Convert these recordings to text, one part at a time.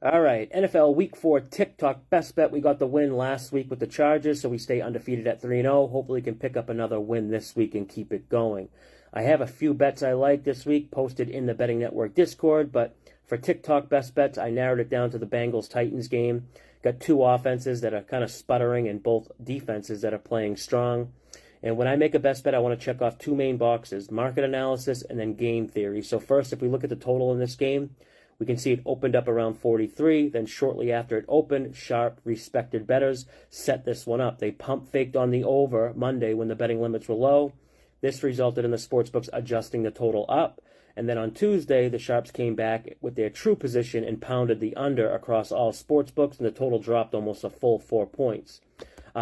All right, NFL Week 4 TikTok best bet. We got the win last week with the Chargers, so we stay undefeated at 3-0. Hopefully, can pick up another win this week and keep it going. I have a few bets I like this week posted in the Betting Network Discord, but for TikTok best bets, I narrowed it down to the Bengals-Titans game. Got two offenses that are kind of sputtering and both defenses that are playing strong. And when I make a best bet, I want to check off two main boxes, market analysis and then game theory. So first, if we look at the total in this game, we can see it opened up around 43. Then shortly after it opened, sharp, respected bettors set this one up. They pump faked on the over Monday when the betting limits were low. This resulted in the sportsbooks adjusting the total up. And then on Tuesday, the sharps came back with their true position and pounded the under across all sportsbooks, and the total dropped almost a full 4 points.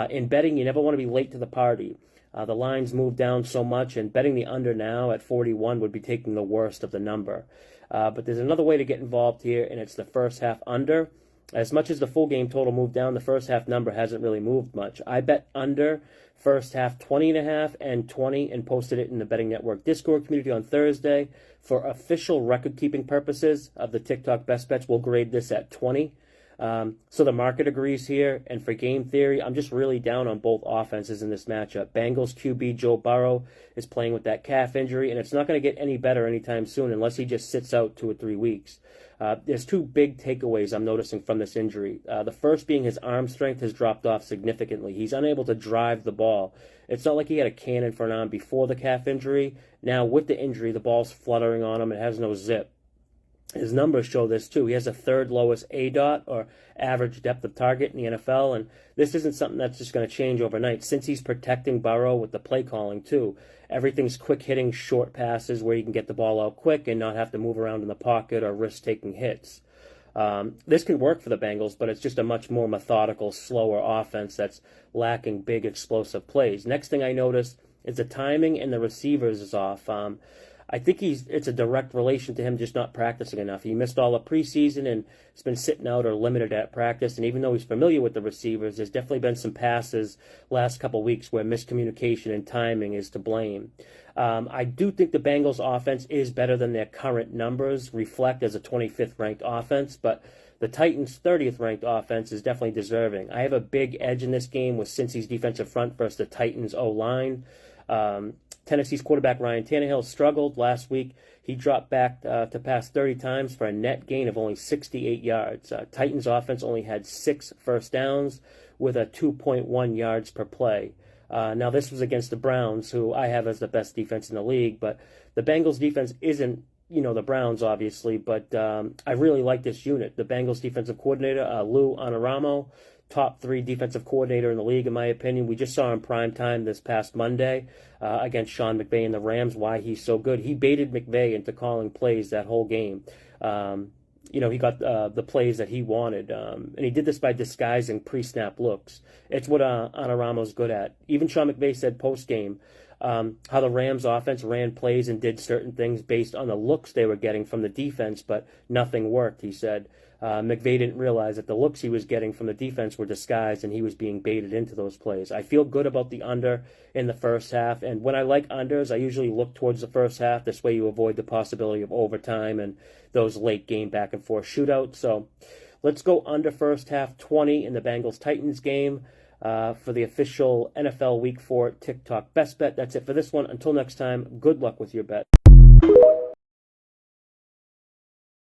In betting, you never want to be late to the party. The lines moved down so much, and betting the under now at 41 would be taking the worst of the number. But there's another way to get involved here, and it's the first half under. As much as the full game total moved down, the first half number hasn't really moved much. I bet under first half 20.5 and 20 and posted it in the Betting Network Discord community on Thursday. For official record-keeping purposes of the TikTok Best Bets, we'll grade this at 20. So the market agrees here, and for game theory, I'm just really down on both offenses in this matchup. Bengals QB Joe Burrow is playing with that calf injury, and it's not going to get any better anytime soon unless he just sits out 2 or 3 weeks. There's two big takeaways I'm noticing from this injury. The first being his arm strength has dropped off significantly. He's unable to drive the ball. It's not like he had a cannon for an arm before the calf injury. Now with the injury, the ball's fluttering on him. It has no zip. His numbers show this too. He has a third lowest ADOT, or average depth of target, in the NFL, and this isn't something that's just going to change overnight. Since he's protecting Burrow with the play calling too, everything's quick hitting, short passes where you can get the ball out quick and not have to move around in the pocket or risk taking hits. This can work for the Bengals, but it's just a much more methodical, slower offense that's lacking big, explosive plays. Next thing I noticed is the timing and the receivers is off. I think it's a direct relation to him just not practicing enough. He missed all the preseason and has been sitting out or limited at practice. And even though he's familiar with the receivers, there's definitely been some passes last couple of weeks where miscommunication and timing is to blame. I do think the Bengals offense is better than their current numbers reflect as a 25th ranked offense, but the Titans' 30th ranked offense is definitely deserving. I have a big edge in this game with Cincy's defensive front versus the Titans' O-line. Tennessee's quarterback Ryan Tannehill struggled last week. He dropped back to pass 30 times for a net gain of only 68 yards. Titans offense only had 6 first downs with a 2.1 yards per play. Now this was against the Browns, who I have as the best defense in the league, but the Bengals defense isn't, the Browns obviously, but I really like this unit. The Bengals defensive coordinator, Lou Anarumo, top 3 defensive coordinator in the league, in my opinion. We just saw in prime time this past Monday against Sean McVay and the Rams why he's so good. He baited McVay into calling plays that whole game. He got the plays that he wanted, and he did this by disguising pre-snap looks. It's what Anarumo's good at. Even Sean McVay said post-game how the Rams offense ran plays and did certain things based on the looks they were getting from the defense, but nothing worked, he said. McVay didn't realize that the looks he was getting from the defense were disguised and he was being baited into those plays. I feel good about the under in the first half, and when I like unders, I usually look towards the first half. This way you avoid the possibility of overtime and those late game back and forth shootouts. So let's go under first half 20 in the Bengals-Titans game for the official NFL Week 4 TikTok best bet. That's it for this one. Until next time, good luck with your bet.